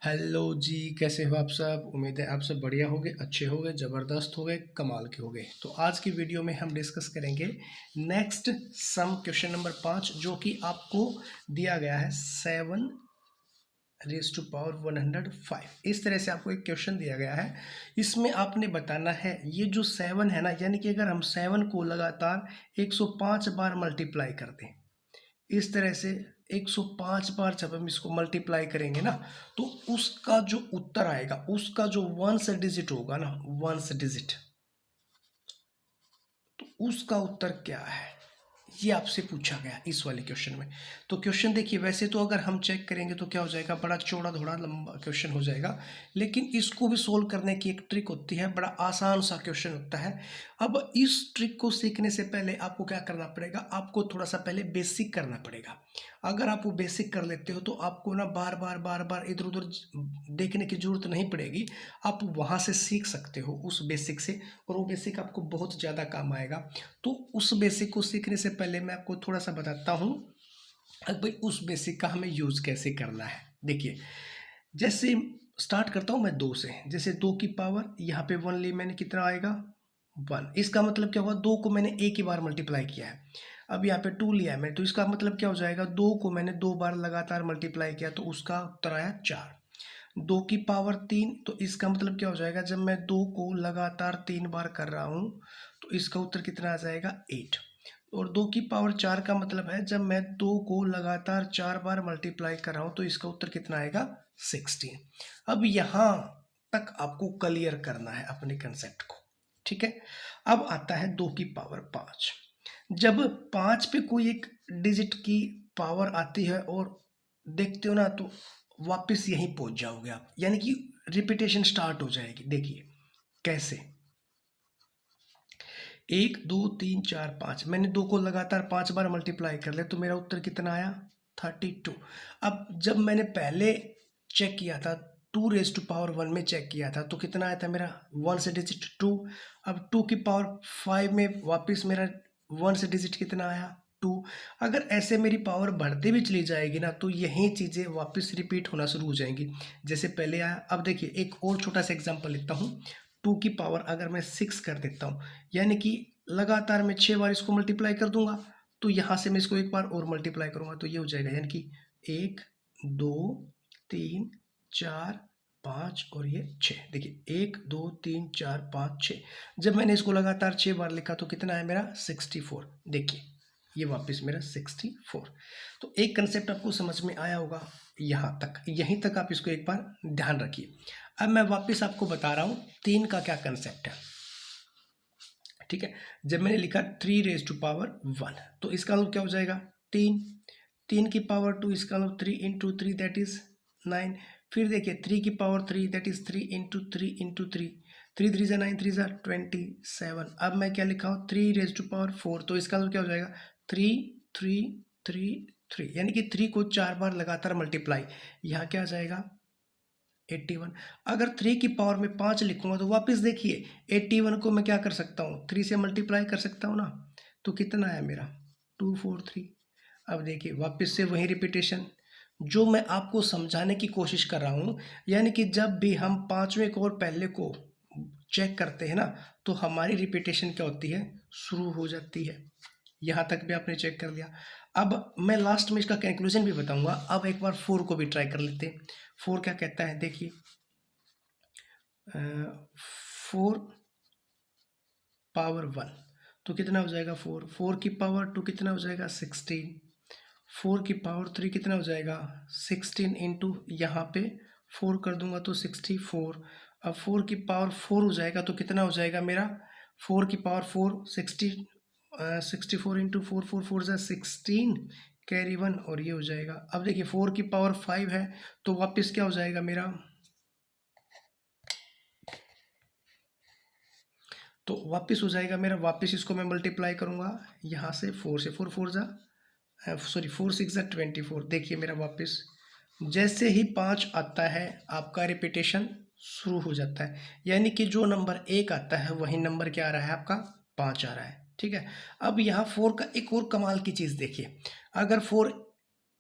Hello जी, कैसे हो आप सब। उम्मीद है आप सब बढ़िया होगे, अच्छे होगे, ज़बरदस्त होगे, कमाल के होगे। तो आज की वीडियो में हम डिस्कस करेंगे नेक्स्ट सम क्वेश्चन नंबर 5, जो कि आपको दिया गया है 7 raised to power 105। इस तरह से आपको एक क्वेश्चन दिया गया है। इसमें आपने बताना है ये जो 7 है ना, यानी कि अगर हम 7 को लगातार 105 बार मल्टीप्लाई कर दें, इस तरह से 105 बार जब हम इसको मल्टीप्लाई करेंगे ना, तो उसका जो उत्तर आएगा, उसका जो वंस डिजिट होगा ना, वंस डिजिट, तो उसका उत्तर क्या है, ये आपसे पूछा गया इस वाले क्वेश्चन में। तो क्वेश्चन देखिए, वैसे तो अगर हम चेक करेंगे तो क्या हो जाएगा, बड़ा चौड़ा थोड़ा लंबा क्वेश्चन हो जाएगा, लेकिन इसको भी सोल्व करने की एक ट्रिक होती है, बड़ा आसान सा क्वेश्चन होता है। अब इस ट्रिक को सीखने से पहले आपको क्या करना पड़ेगा, आपको थोड़ा सा पहले बेसिक करना पड़ेगा। अगर आप वो बेसिक कर लेते हो तो आपको ना बार बार बार बार इधर उधर देखने की जरूरत नहीं पड़ेगी। आप वहाँ से सीख सकते हो उस बेसिक से, और वो बेसिक आपको बहुत ज़्यादा काम आएगा। तो उस बेसिक को सीखने से पहले मैं आपको थोड़ा सा बताता हूँ, अब भाई उस बेसिक का हमें यूज़ कैसे करना है। देखिए, जैसे स्टार्ट करता हूँ मैं 2 से। जैसे 2 की पावर यहाँ पे 1 ली मैंने, कितना आएगा 1। इसका मतलब क्या हुआ, 2 को मैंने एक ही बार मल्टीप्लाई किया है। अब यहाँ पे 2 लिया है मैंने, तो इसका मतलब क्या हो जाएगा, 2 को मैंने 2 बार लगातार मल्टीप्लाई किया, तो उसका उत्तर आया 4। 2 की पावर 3, तो इसका मतलब क्या हो जाएगा, जब मैं 2 को लगातार 3 बार कर रहा हूँ तो इसका उत्तर कितना आ जाएगा 8। और 2 की पावर 4 का मतलब है, जब मैं 2 को लगातार 4 बार मल्टीप्लाई कर रहा हूँ तो इसका उत्तर कितना आएगा 16। अब यहाँ तक आपको क्लियर करना है अपने कंसेप्ट को, ठीक है। अब आता है 2 की पावर 5। जब 5 पे कोई एक डिजिट की पावर आती है और देखते हो ना, तो वापस यहीं पहुंच जाओगे आप, यानी कि रिपीटेशन स्टार्ट हो जाएगी। देखिए कैसे, 1 2 3 4 5, मैंने 2 को लगातार 5 बार मल्टीप्लाई कर लिया, तो मेरा उत्तर कितना आया 32। अब जब मैंने पहले चेक किया था, 2 raised to power 1 में चेक किया था, तो कितना आया था मेरा 1 से डिजिट 2। अब 2 की पावर 5 में वापस मेरा 1 से डिजिट कितना आया 2। अगर ऐसे मेरी पावर बढ़ती भी चली जाएगी ना, तो यही चीज़ें वापस रिपीट होना शुरू हो जाएंगी जैसे पहले आया। अब देखिए एक और छोटा सा एग्जांपल लेता हूँ। 2 की पावर अगर मैं 6 कर देता हूँ, यानी कि लगातार मैं 6 बार इसको मल्टीप्लाई कर दूंगा, तो यहाँ से मैं इसको एक बार और मल्टीप्लाई करूंगा, तो ये हो जाएगा, यानी कि 1 2 3 4 5 और ये 6। देखिए 1 2 3 4 5 6, जब मैंने इसको लगातार 6 बार लिखा तो कितना है मेरा 64। देखिए ये वापस मेरा 64। तो एक कंसेप्ट आपको समझ में आया होगा यहाँ तक, यहीं तक आप इसको एक बार ध्यान रखिए। अब मैं वापस आपको बता रहा हूँ 3 का क्या कंसेप्ट है, ठीक है। जब मैंने लिखा 3 raised to power 1, तो इसका मतलब क्या हो जाएगा 3। 3 की पावर 2, इसका मतलब 3 इंटू 3 दैट इज 9। फिर देखिए 3 की power 3 that is 3 into 3 into 3, 3 3 जा 9, 3 जा 27। अब मैं क्या लिखा हूँ 3 raised to power 4, तो इसका मतलब क्या हो जाएगा 3 3 3 3, यानी कि 3 को 4 बार लगातार मल्टीप्लाई, यहाँ क्या आ जाएगा 81। अगर 3 की पावर में 5 लिखूंगा तो वापस देखिए 81 को मैं क्या कर सकता हूँ 3 से मल्टीप्लाई कर सकता हूँ ना, तो कितना है मेरा 243। अब देखिए वापस से वही रिपीटेशन जो मैं आपको समझाने की कोशिश कर रहा हूँ, यानी कि जब भी हम पांचवें को और पहले को चेक करते हैं ना, तो हमारी रिपीटेशन क्या होती है, शुरू हो जाती है। यहाँ तक भी आपने चेक कर लिया। अब मैं लास्ट में इसका कंक्लूजन भी बताऊंगा। अब एक बार 4 को भी ट्राई कर लेते हैं। 4 क्या कहता है, देखिए 4 पावर 1, तो कितना हो जाएगा 4। 4 की पावर 2 कितना हो जाएगा 16। 4 की पावर 3 कितना हो जाएगा 16 इंटू यहाँ पे 4 कर दूंगा तो 64। अब 4 की पावर 4 हो जाएगा तो कितना हो जाएगा मेरा 4 की पावर 4 64 इंटू 4 4 4 जा 16, कैरी 1, और ये हो जाएगा। अब देखिए 4 की पावर 5 है, तो वापस क्या हो जाएगा मेरा, तो वापस हो जाएगा मेरा, वापस इसको मैं मल्टीप्लाई करूंगा यहाँ से 4 से, 4 4 जा सॉरी 4 6 जा 24। देखिए मेरा वापस जैसे ही 5 आता है आपका रिपीटेशन शुरू हो जाता है, यानी कि जो नंबर 1 आता है वही नंबर क्या आ रहा है आपका 5 आ रहा है, ठीक है। अब यहाँ 4 का एक और कमाल की चीज़ देखिए, अगर 4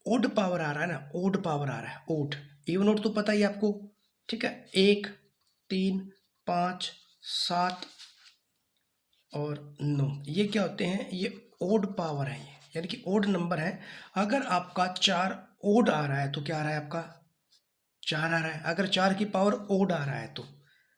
ओड पावर आ रहा है ना, ओड पावर आ रहा है, ओड, इवन ऑड तो पता ही आपको, ठीक है, 1, 3, 5, 7 और 9, ये क्या होते हैं, ये ओड पावर है, ये यानी कि ओड नंबर है। अगर आपका 4 ओड आ रहा है तो क्या आ रहा है आपका 4 आ रहा है। अगर 4 की पावर ओड आ रहा है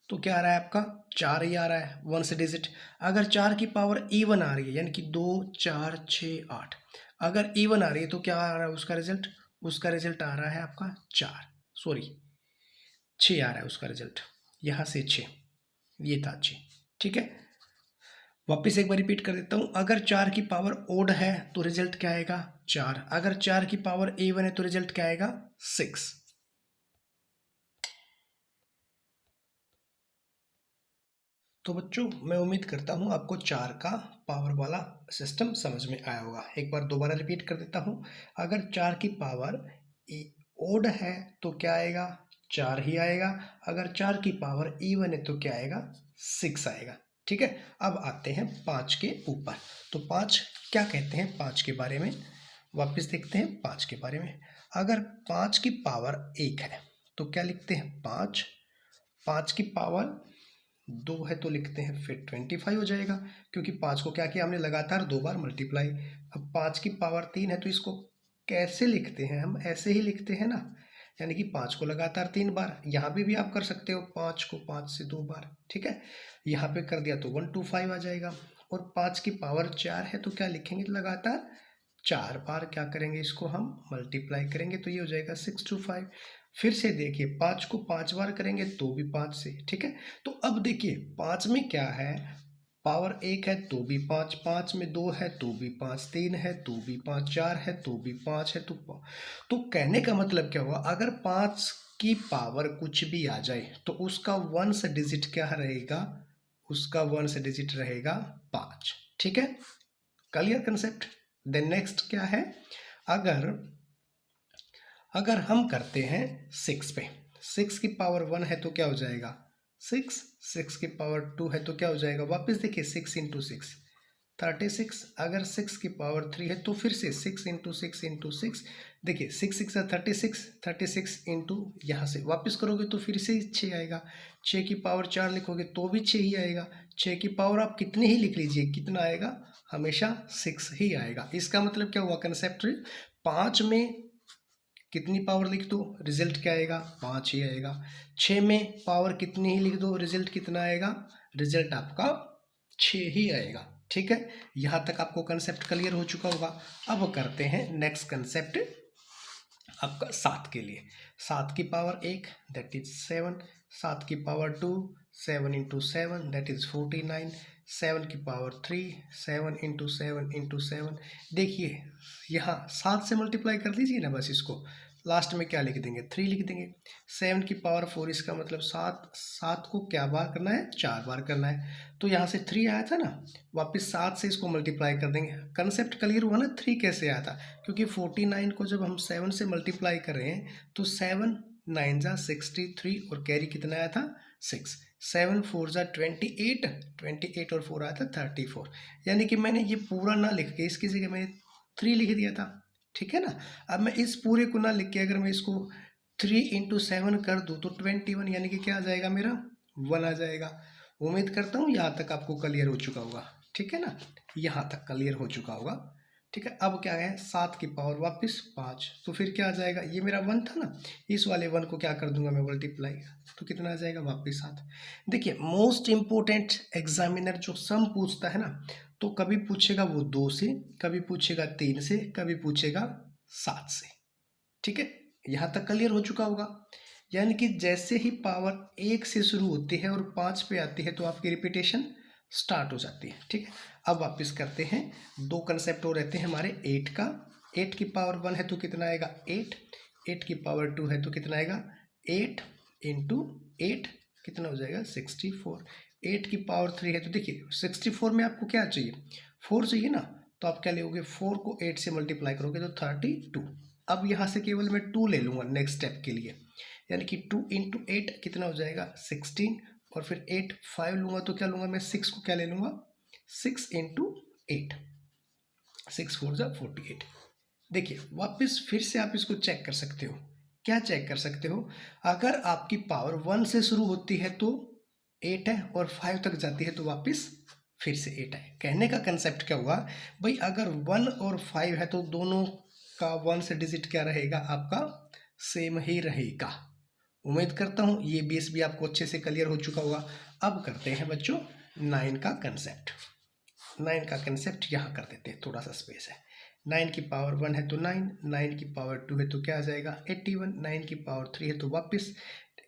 तो क्या आ रहा है आपका 4 ही आ रहा है, 1 से डिजिट। अगर 4 की पावर इवन आ रही है यानी कि 2, 4, 6, 8, अगर इवन आ रही है तो क्या आ रहा है उसका रिजल्ट, उसका रिजल्ट आ रहा है आपका 4, सॉरी 6 आ रहा है उसका रिजल्ट, यहाँ से 6, ये था 6, ठीक है। वापिस एक बार रिपीट कर देता हूँ, अगर 4 की पावर ओड है तो रिजल्ट क्या आएगा 4, अगर 4 की पावर इवन है तो रिजल्ट क्या आएगा 6। तो बच्चों मैं उम्मीद करता हूँ आपको 4 का पावर वाला सिस्टम समझ में आया होगा। एक बार दोबारा रिपीट कर देता हूँ, अगर 4 की पावर ओड है तो क्या आएगा 4 ही आएगा, अगर 4 की पावर इवन है तो क्या आएगा 6 आएगा, ठीक है। अब आते हैं 5 के ऊपर, तो 5 क्या कहते हैं 5 के बारे में, वापस देखते हैं 5 के बारे में। अगर 5 की पावर 1 है तो क्या लिखते हैं 5, 5 की पावर 2 है तो लिखते हैं फिर 25 हो जाएगा, क्योंकि 5 को क्या किया हमने लगातार 2 बार मल्टीप्लाई। अब 5 की पावर 3 है तो इसको कैसे लिखते हैं, हम ऐसे ही लिखते हैं ना, यानी कि 5 को लगातार 3 बार। यहाँ पे भी आप कर सकते हो 5 को 5 से 2 बार, ठीक है। यहाँ पे कर दिया तो 125 आ जाएगा। और 5 की पावर 4 है तो क्या लिखेंगे लगातार 4 बार क्या करेंगे इसको हम मल्टीप्लाई करेंगे, तो ये हो जाएगा 625। फिर से देखिए 5 को 5 बार करेंगे तो भी 5 से, ठीक है। तो अब देखिए 5 में क्या है, पावर 1 है तो भी 5, 5 में 2 है तो भी 5, 3 है तो भी 5, 4 है तो भी 5 है तो कहने का मतलब क्या हुआ, अगर 5 की पावर कुछ भी आ जाए तो उसका 1 से डिजिट क्या रहेगा, उसका 1 से डिजिट रहेगा 5, ठीक है। Clear concept. देन नेक्स्ट क्या है, अगर अगर हम करते हैं 6 पे, 6 की पावर 1 है तो क्या हो जाएगा 6, 6 की पावर 2 है तो क्या हो जाएगा, वापस देखिए 6 इंटू 6 36, अगर 6 की पावर 3 है तो फिर से 6 इंटू 6 इंटू 6, देखिए 6 6 36, 36 इंटू यहाँ से वापस करोगे तो फिर से 6 आएगा। 6 की पावर 4 लिखोगे तो भी 6 ही आएगा। 6 की पावर आप कितनी ही लिख लीजिए, कितना आएगा, हमेशा 6 ही आएगा। इसका मतलब क्या हुआ कंसेप्ट, 5 में कितनी पावर लिख दो रिजल्ट क्या आएगा 5 ही आएगा। 6 में पावर कितनी ही लिख दो रिजल्ट कितना आएगा, रिजल्ट आपका 6 ही आएगा, ठीक है। यहाँ तक आपको कंसेप्ट क्लियर हो चुका होगा। अब करते हैं नेक्स्ट कंसेप्ट आपका 7 के लिए। 7 की पावर 1 दैट इज 7, 7 की पावर 2 7 इंटू 7 दैट इज 49, 7 की पावर 3 7 इंटू 7 इंटू 7। देखिए यहाँ 7 से मल्टीप्लाई कर दीजिए ना, बस इसको लास्ट में क्या लिख देंगे 3 लिख देंगे। 7 की पावर 4, इसका मतलब 7 को क्या बार करना है 4 बार करना है, तो यहाँ से 3 आया था ना, वापस 7 से इसको मल्टीप्लाई कर देंगे। कंसेप्ट क्लियर हुआ ना 3 कैसे आया था, क्योंकि 49 को जब हम 7 से मल्टीप्लाई कर रहे हैं तो 7 9 जा 63 और कैरी कितना आया था 6, 7 4 जा 28, 28 और 4 आया था 34, यानी कि मैंने ये पूरा ना लिख के इसकी जगह मैंने 3 लिख दिया था, ठीक है ना। अब मैं इस पूरे को ना लिख के अगर मैं इसको 3 इंटू 7 कर दूँ तो 21, यानी कि क्या आ जाएगा मेरा 1 आ जाएगा। उम्मीद करता हूँ यहाँ तक आपको क्लियर हो चुका होगा, ठीक है ना, यहाँ तक क्लियर हो चुका होगा, ठीक है। अब क्या है 7 की पावर वापस 5, तो फिर क्या आ जाएगा, ये मेरा 1 था ना, इस वाले 1 को क्या कर दूंगा मैं मल्टीप्लाई, तो कितना आ जाएगा वापस 7। देखिए मोस्ट इंपोर्टेंट एग्जामिनर जो सम पूछता है ना, तो कभी पूछेगा वो 2 से, कभी पूछेगा 3 से, कभी पूछेगा 7 से, ठीक है। यहाँ तक क्लियर हो चुका होगा। यानी कि जैसे ही पावर 1 से शुरू होती है और 5 पे आती है तो आपकी रिपीटेशन स्टार्ट हो जाती है, ठीक है। अब वापस करते हैं, 2 कंसेप्ट और रहते हैं हमारे 8 का। 8 की पावर 1 है तो कितना आएगा 8, 8 की पावर 2 है तो कितना आएगा 8 इंटू 8 कितना हो जाएगा 64। 8 की पावर 3 है तो देखिए 64 में आपको क्या चाहिए 4 चाहिए ना, तो आप क्या लोगे 4 को 8 से मल्टीप्लाई करोगे तो 32। अब यहाँ से केवल मैं 2 ले लूँगा नेक्स्ट स्टेप के लिए, यानी कि 2 इंटू 8 कितना हो जाएगा 16, और फिर 8 5 लूँगा तो क्या लूँगा मैं 6 को क्या ले लूँगा 6 इंटू 8, 6 4 जा 48। देखिए वापस फिर से आप इसको चेक कर सकते हो क्या चेक कर सकते हो, अगर आपकी पावर 1 से शुरू होती है तो 8 है और 5 तक जाती है तो वापस फिर से 8 है। कहने का कंसेप्ट क्या हुआ भाई, अगर 1 और 5 है तो दोनों का 1 से डिजिट क्या रहेगा, आपका सेम ही रहेगा। उम्मीद करता हूँ ये बेस भी आपको अच्छे से क्लियर हो चुका होगा। अब करते हैं बच्चों 9 का कंसेप्ट। 9 का कंसेप्ट यहाँ कर देते हैं, थोड़ा सा स्पेस है। 9 की पावर 1 है तो 9, 9 की पावर 2 है तो क्या आ जाएगा 81, 9 की पावर 3 है तो वापस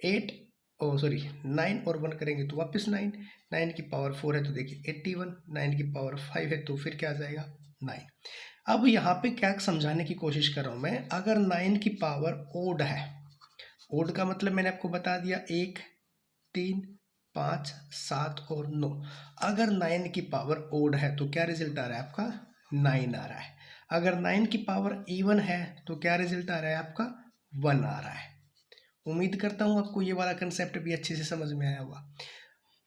8, ओ सॉरी 9 और 1 करेंगे तो वापस 9, 9 की पावर 4 है तो देखिए 81, 9 की पावर 5 है तो फिर क्या आ जाएगा 9। अब यहाँ पे क्या समझाने की कोशिश कर रहा हूँ मैं, अगर 9 की पावर ओड है, ओड का मतलब मैंने आपको बता दिया 1, 3, 5, 7 और 9। अगर 9 की पावर ओड है तो क्या रिजल्ट आ रहा है आपका 9 आ रहा है। अगर 9 की पावर इवन है तो क्या रिजल्ट आ रहा है आपका 1 आ रहा है। उम्मीद करता हूँ आपको ये वाला कंसेप्ट भी अच्छे से समझ में आया होगा।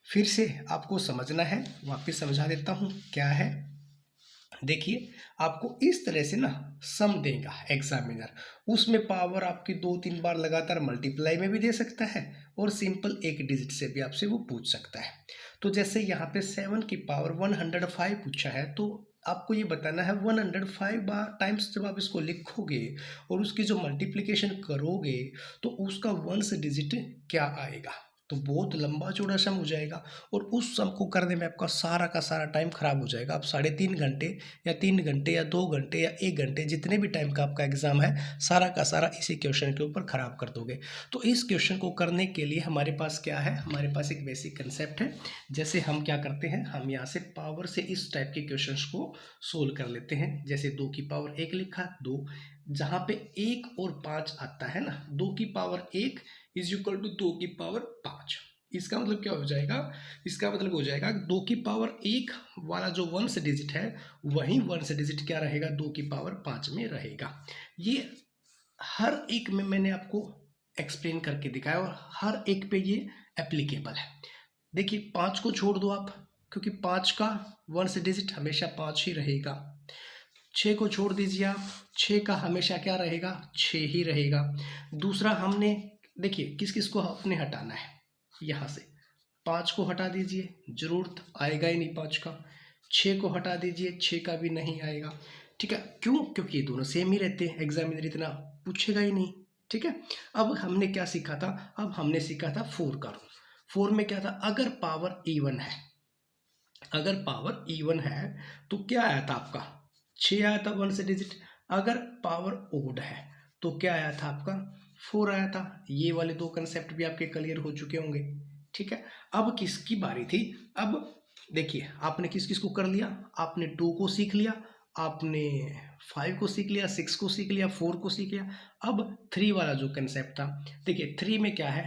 फिर से आपको समझना है, वापस समझा देता हूँ क्या है। देखिए आपको इस तरह से ना सम देगा एग्जामिनर, उसमें पावर आपकी 2-3 बार लगातार मल्टीप्लाई में भी दे सकता है और सिंपल एक डिजिट से भी आपसे वो पूछ सकता है। तो जैसे यहाँ पे 7 की पावर 105 पूछा है तो आपको ये बताना है 105 बार टाइम्स जब आप इसको लिखोगे और उसकी जो मल्टीप्लिकेशन करोगे तो उसका 1 डिजिट क्या आएगा, तो बहुत लंबा चौड़ा सम हो जाएगा और उस सम को करने में आपका सारा का सारा टाइम खराब हो जाएगा। आप 3.5 घंटे या 3 घंटे या 2 घंटे या 1 घंटे जितने भी टाइम का आपका एग्जाम है सारा का सारा इसी क्वेश्चन के ऊपर खराब कर दोगे। तो इस क्वेश्चन को करने के लिए हमारे पास क्या है, हमारे पास एक बेसिक कंसेप्ट है। जैसे हम क्या करते हैं, हम यहाँ से पावर से इस टाइप के क्वेश्चन को सोल्व कर लेते हैं। जैसे 2 की पावर 1 लिखा 2, जहाँ पे 1 और 5 आता है ना, 2 की पावर 1 इज इक्वल टू 2 की पावर 5। इसका मतलब क्या हो जाएगा, इसका मतलब हो जाएगा 2 की पावर 1 वाला जो 1 से डिजिट है वही 1 से डिजिट क्या रहेगा 2 की पावर 5 में रहेगा। ये हर एक में मैंने आपको एक्सप्लेन करके दिखाया और हर एक पे ये एप्लीकेबल है। देखिए 5 को छोड़ दो आप, क्योंकि 5 का 1 से डिजिट हमेशा 5 ही रहेगा। 6 को छोड़ दीजिए आप, 6 का हमेशा क्या रहेगा 6 ही रहेगा। दूसरा हमने देखिए किस किस को अपने हटाना है, यहाँ से 5 को हटा दीजिए, जरूरत आएगा ही नहीं 5 का। 6 को हटा दीजिए, 6 का भी नहीं आएगा। ठीक है, क्यों, क्योंकि ये दोनों सेम ही रहते हैं, एग्जामिनर इतना पूछेगा ही नहीं। ठीक है, अब हमने क्या सीखा था, अब हमने सीखा था 4 का रूल। 4 में क्या था, अगर पावर इवन है, अगर पावर इवन है तो क्या आया था आपका 6 आया था 1 से डिजिट। अगर पावर ओड है तो क्या आया था आपका 4 आया था। ये वाले दो कंसेप्ट भी आपके क्लियर हो चुके होंगे। ठीक है, अब किसकी बारी थी, अब देखिए आपने किस किस को कर लिया, आपने 2 को सीख लिया, आपने 5 को सीख लिया, 6 को सीख लिया, 4 को सीख लिया। अब 3 वाला जो कंसेप्ट था, देखिए 3 में क्या है,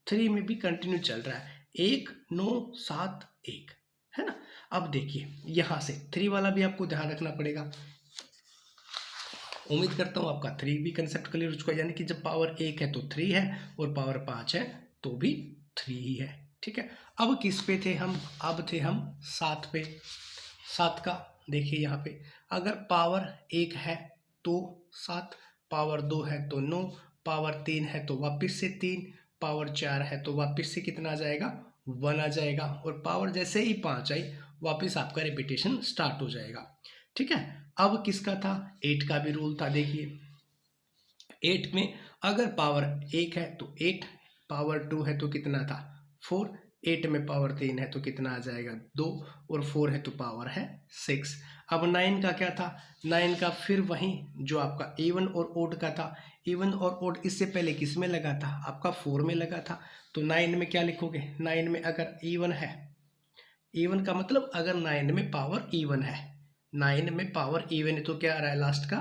3 में भी कंटिन्यू चल रहा है 1 9 7 1, है ना। अब देखिए यहां से 3 वाला भी आपको ध्यान रखना पड़ेगा। उम्मीद करता हूं आपका 3 भी कंसेप्ट क्लियर हो चुका है, यानी कि जब पावर 1 है तो 3 है और पावर 5 है तो भी 3 ही है। ठीक है, अब किस पे थे हम, अब थे हम 7 पे। 7 का देखिए यहाँ पे, अगर पावर 1 है तो 7, पावर 2 है तो 9, पावर 3 है तो वापस से 3, पावर 4 है तो वापस से कितना आ जाएगा 1 आ जाएगा, और पावर जैसे ही 5 आई वापस आपका रिपीटेशन स्टार्ट हो जाएगा। ठीक है, अब किसका था, 8 का भी रूल था। देखिए 8 में अगर पावर 1 है तो 8, पावर 2 है तो कितना था 4, 8 में पावर 3 है तो कितना आ जाएगा 2, और 4 है तो पावर है 6। अब 9 का क्या था, 9 का फिर वही जो आपका इवन और ओड का था। इवन और ओड इससे पहले किस में लगा था, आपका 4 में लगा था। तो 9 में क्या लिखोगे, 9 में अगर इवन है, इवन का मतलब अगर 9 में पावर इवन है, 9 में पावर इवन है तो क्या आ रहा है लास्ट का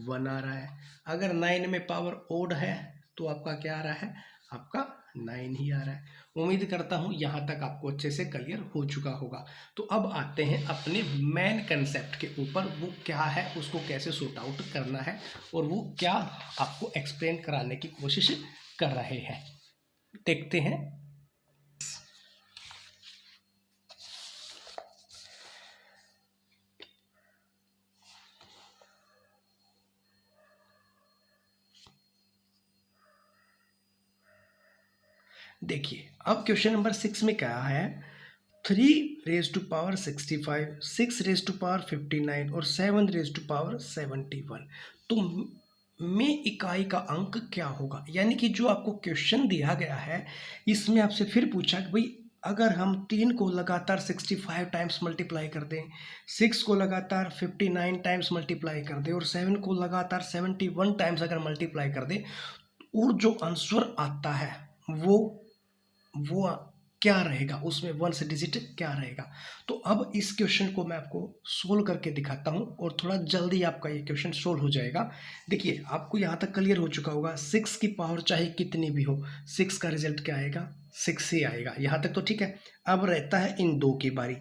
1 आ रहा है। अगर 9 में पावर ओड है तो आपका क्या आ रहा है, आपका 9 ही आ रहा है। उम्मीद करता हूं यहां तक आपको अच्छे से क्लियर हो चुका होगा। तो अब आते हैं अपने मेन कंसेप्ट के ऊपर, वो क्या है, उसको कैसे सॉर्ट आउट करना है और वो क्या आपको एक्सप्लेन कराने की कोशिश कर रहे हैं, देखते हैं। देखिए अब क्वेश्चन नंबर 6 में क्या है, 3 raise to power 65, 6 raise to power 59 और 7 रेज़ टू पावर 71। तो में इकाई का अंक क्या होगा, यानी कि जो आपको क्वेश्चन दिया गया है इसमें आपसे फिर पूछा कि भाई अगर हम 3 को लगातार 65 टाइम्स मल्टीप्लाई कर दें, 6 को लगातार 59 टाइम्स मल्टीप्लाई कर दें और 7 को लगातार 71 टाइम्स अगर मल्टीप्लाई कर दें, और जो आंसर आता है वो क्या रहेगा, उसमें 1 से डिजिट क्या रहेगा। तो अब इस क्वेश्चन को मैं आपको सोल्व करके दिखाता हूं और थोड़ा जल्दी आपका ये क्वेश्चन सोल्व हो जाएगा। देखिए आपको यहाँ तक क्लियर हो चुका होगा, 6 की पावर चाहे कितनी भी हो, 6 का रिजल्ट क्या आएगा, 6 ही आएगा। यहाँ तक तो ठीक है। अब रहता है इन दो की बारी।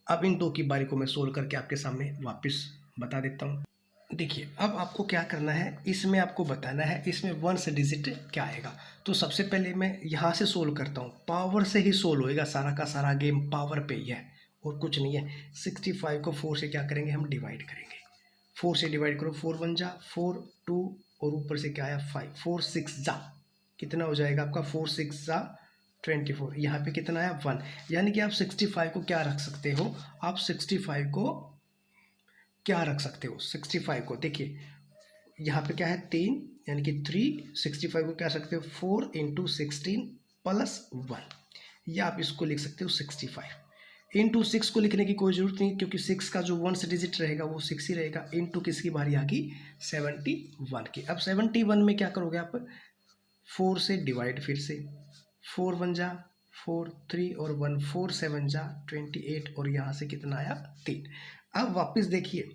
अब इन दो की बारी को मैं सोल्व करके आपके सामने वापस बता देता हूँ। देखिए अब आपको क्या करना है, इसमें आपको बताना है इसमें 1 से डिजिट क्या आएगा। तो सबसे पहले मैं यहाँ से सोल्व करता हूँ, पावर से ही सोल्व होएगा, सारा का सारा गेम पावर पे ही है और कुछ नहीं है। 65 को 4 से क्या करेंगे, हम डिवाइड करेंगे। 4 से डिवाइड करो, 4 1 जा 4, 2 और ऊपर से क्या आया 5, 4 6 जा कितना हो जाएगा आपका, 4 6 जा 24। यहाँ पे कितना आया 1, यानी कि आप 65 को क्या रख सकते हो, आप 65 को क्या रख सकते हो, 65 को देखिए यहाँ पे क्या है 3, यानी कि 3, 65 को क्या रख सकते हो 4 इंटू 16 प्लस 1, या आप इसको लिख सकते हो 65 इंटू 6 को लिखने की कोई जरूरत नहीं, क्योंकि 6 का जो 1 से डिजिट रहेगा वो 6 ही रहेगा। इंटू किसकी बारी आ गई, 71 की। अब 71 में क्या करोगे आप, 4 से डिवाइड, फिर से 4 1 जा 4, 3 और 1, 4 7 जा 28 और यहाँ से कितना आया 3। अब वापस देखिए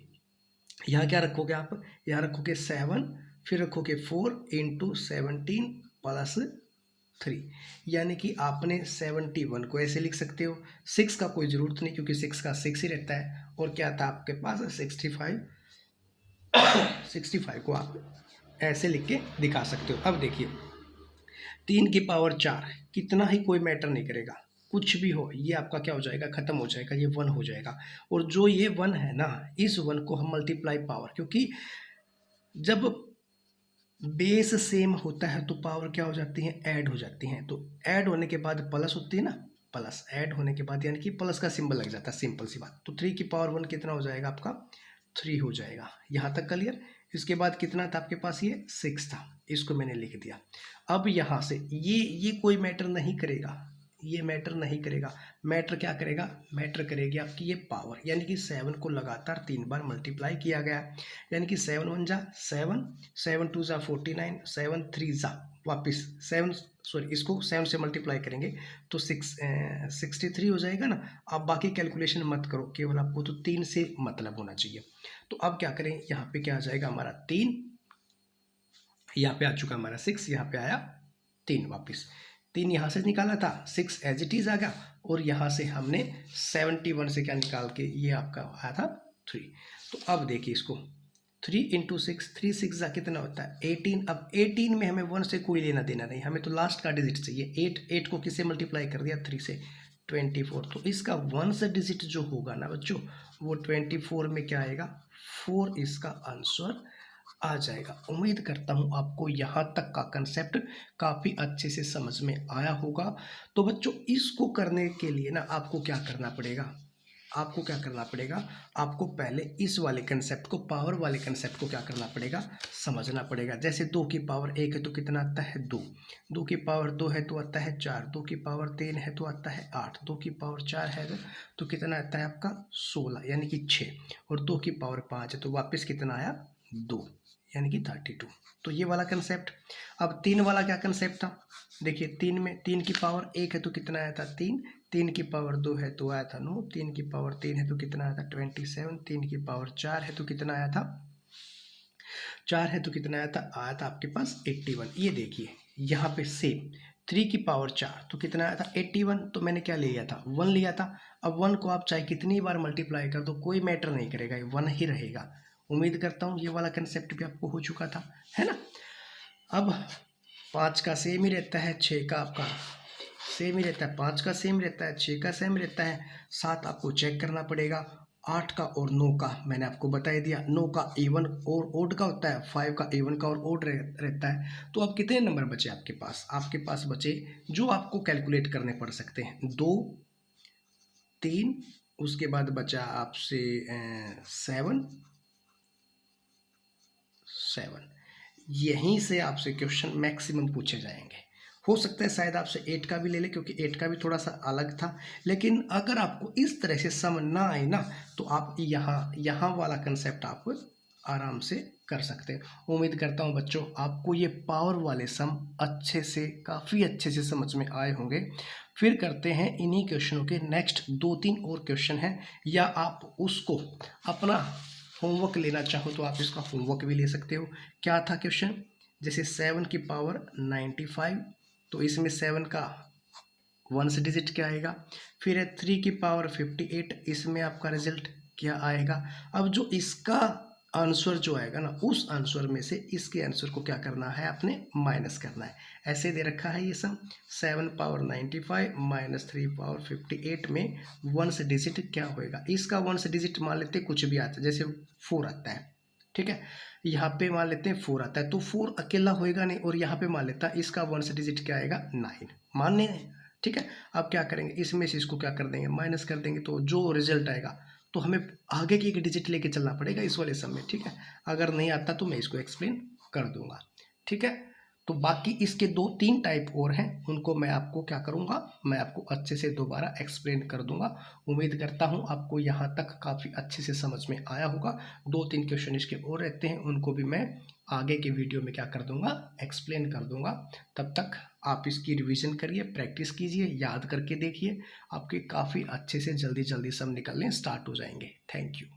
यहाँ क्या रखोगे आप, यहाँ रखोगे 7, फिर रखोगे 4 इंटू 17 प्लस 3, यानी कि आपने 71 को ऐसे लिख सकते हो। 6 का कोई ज़रूरत नहीं, क्योंकि 6 का 6 ही रहता है। और क्या था आपके पास 65 को आप ऐसे लिख के दिखा सकते हो। अब देखिए 3 की पावर 4, कितना ही कोई मैटर नहीं करेगा, कुछ भी हो ये आपका क्या हो जाएगा, खत्म हो जाएगा, ये 1 हो जाएगा। और जो ये 1 है ना, इस 1 को हम मल्टीप्लाई पावर, क्योंकि जब बेस सेम होता है तो पावर क्या हो जाती है, ऐड हो जाती हैं। तो ऐड होने के बाद प्लस होती है ना, प्लस ऐड होने के बाद यानी कि प्लस का सिंबल लग जाता है, सिंपल सी बात। तो 3 की पावर 1 कितना हो जाएगा आपका, 3 हो जाएगा। यहाँ तक क्लियर। इसके बाद कितना था आपके पास, ये 6 था, इसको मैंने लिख दिया। अब यहाँ से ये कोई मैटर नहीं करेगा, ये मैटर नहीं करेगा। मैटर क्या करेगा, मैटर करेगी आपकी ये पावर, यानी कि 7 को लगातार 3 बार मल्टीप्लाई किया गया, यानी कि 7 1 जा 7, 7 2 जा 49, 7 3 जा वापिस 7, सॉरी इसको 7 से मल्टीप्लाई करेंगे तो 63 हो जाएगा ना। अब बाकी कैलकुलेशन मत करो, केवल आपको तो 3 से मतलब होना चाहिए। तो अब क्या करें, यहाँ पे क्या आ जाएगा हमारा 3, यहाँ पे आ चुका हमारा 6, यहाँ पे आया 3 वापिस। 3 यहाँ से निकाला था, 6 एज इट इज आ गया, और यहाँ से हमने 71 से क्या निकाल के ये आपका आया था 3। तो अब देखिए इसको 3 इंटू 6, 3 6 जा कितना होता है 18। अब 18 में हमें 1 से कोई लेना देना नहीं, हमें तो लास्ट का डिजिट चाहिए। 8 को किससे मल्टीप्लाई कर दिया, 3 से, 24। तो इसका 1 से डिजिट जो होगा ना बच्चों, वो 24 में क्या आएगा, 4 इसका आंसर आ जाएगा। उम्मीद करता हूँ आपको यहाँ तक का कंसेप्ट काफ़ी अच्छे से समझ में आया होगा। तो बच्चों इसको करने के लिए ना आपको क्या करना पड़ेगा, आपको क्या करना पड़ेगा, आपको पहले इस वाले कंसेप्ट को, पावर वाले कंसेप्ट को क्या करना पड़ेगा, समझना पड़ेगा। जैसे 2 की पावर 1 है तो कितना आता है 2, 2 की पावर 2 है तो आता है 4, 2 की पावर 3 है तो आता है 8, 2 की पावर 4 है तो कितना आता है आपका 16, यानी कि 6, और 2 की पावर 5 है तो वापस कितना आया 2, यानी कि 32। तो ये वाला कंसेप्ट। अब 3 वाला क्या कंसेप्ट था, देखिए 3 में 3 की पावर 1 है तो कितना आया था 3, 3 की पावर 2 है तो आया था 9, 3 की पावर 3 है तो कितना आया था 27, 3 की पावर 4 है तो कितना आया था 4 है तो कितना आया था आपके पास 81। ये देखिए यहाँ पे सेम 3 की पावर 4 तो कितना आया था 81, तो मैंने क्या ले लिया था 1 लिया था। अब 1 को आप चाहे कितनी बार मल्टीप्लाई कर दो कोई मैटर नहीं करेगा, ये 1 ही रहेगा। उम्मीद करता हूँ ये वाला कंसेप्ट भी आपको हो चुका था, है ना। अब 5 का सेम ही रहता है, 6 का आपका सेम ही रहता है, 5 का सेम रहता है, 6 का सेम रहता है, 7 आपको चेक करना पड़ेगा, 8 का और 9 का मैंने आपको बता ही दिया। 9 का इवन और ओड का होता है, 5 का इवन का और ओड रहता है। तो अब कितने नंबर बचे आपके पास? आपके पास बचे जो आपको कैलकुलेट करने पड़ सकते हैं, 2, 3, उसके बाद बचा आपसे 7, यहीं से आपसे क्वेश्चन मैक्सिमम पूछे जाएंगे। हो सकता है शायद आपसे 8 का भी ले ले, क्योंकि 8 का भी थोड़ा सा अलग था। लेकिन अगर आपको इस तरह से सम ना आए ना, तो आप यहाँ वाला कंसेप्ट आप आराम से कर सकते हैं। उम्मीद करता हूँ बच्चों आपको ये पावर वाले सम अच्छे से, काफ़ी अच्छे से समझ में आए होंगे। फिर करते हैं इन्हीं क्वेश्चनों के नेक्स्ट 2-3 और क्वेश्चन हैं, या आप उसको अपना होमवर्क लेना चाहो तो आप इसका होमवर्क भी ले सकते हो। क्या था क्वेश्चन? जैसे 7 की पावर 95, तो इसमें 7 का 1 डिजिट क्या आएगा? फिर है 3 की पावर 58, इसमें आपका रिजल्ट क्या आएगा? अब जो इसका आंसर जो आएगा ना, उस आंसर में से इसके आंसर को क्या करना है, आपने माइनस करना है। ऐसे दे रखा है ये सम, 7 पावर 95 माइनस 3 पावर 58 में 1 डिजिट क्या होएगा? इसका 1 डिजिट मान लेते कुछ भी आता है, जैसे 4 आता है, ठीक है। यहाँ पे मान लेते हैं 4 आता है, तो 4 अकेला होएगा नहीं, और यहाँ पे मान लेता है इसका 1 डिजिट क्या आएगा, 9 मानने, ठीक है। अब क्या करेंगे, इसमें से इसको क्या कर देंगे, माइनस कर देंगे, तो जो रिजल्ट आएगा, तो हमें आगे की एक डिजिट लेके चलना पड़ेगा इस वाले सम में, ठीक है। अगर नहीं आता तो मैं इसको एक्सप्लेन कर दूंगा, ठीक है। तो बाकी इसके 2-3 टाइप और हैं, उनको मैं आपको क्या करूंगा, मैं आपको अच्छे से दोबारा एक्सप्लेन कर दूंगा। उम्मीद करता हूं आपको यहां तक काफ़ी अच्छे से समझ में आया होगा। 2-3 क्वेश्चन इसके और रहते हैं, उनको भी मैं आगे के वीडियो में क्या कर दूंगा, एक्सप्लेन कर दूंगा। तब तक आप इसकी रिवीजन करिए, प्रैक्टिस कीजिए, याद करके देखिए, आपके काफ़ी अच्छे से जल्दी जल्दी सब निकलने स्टार्ट हो जाएंगे। Thank you.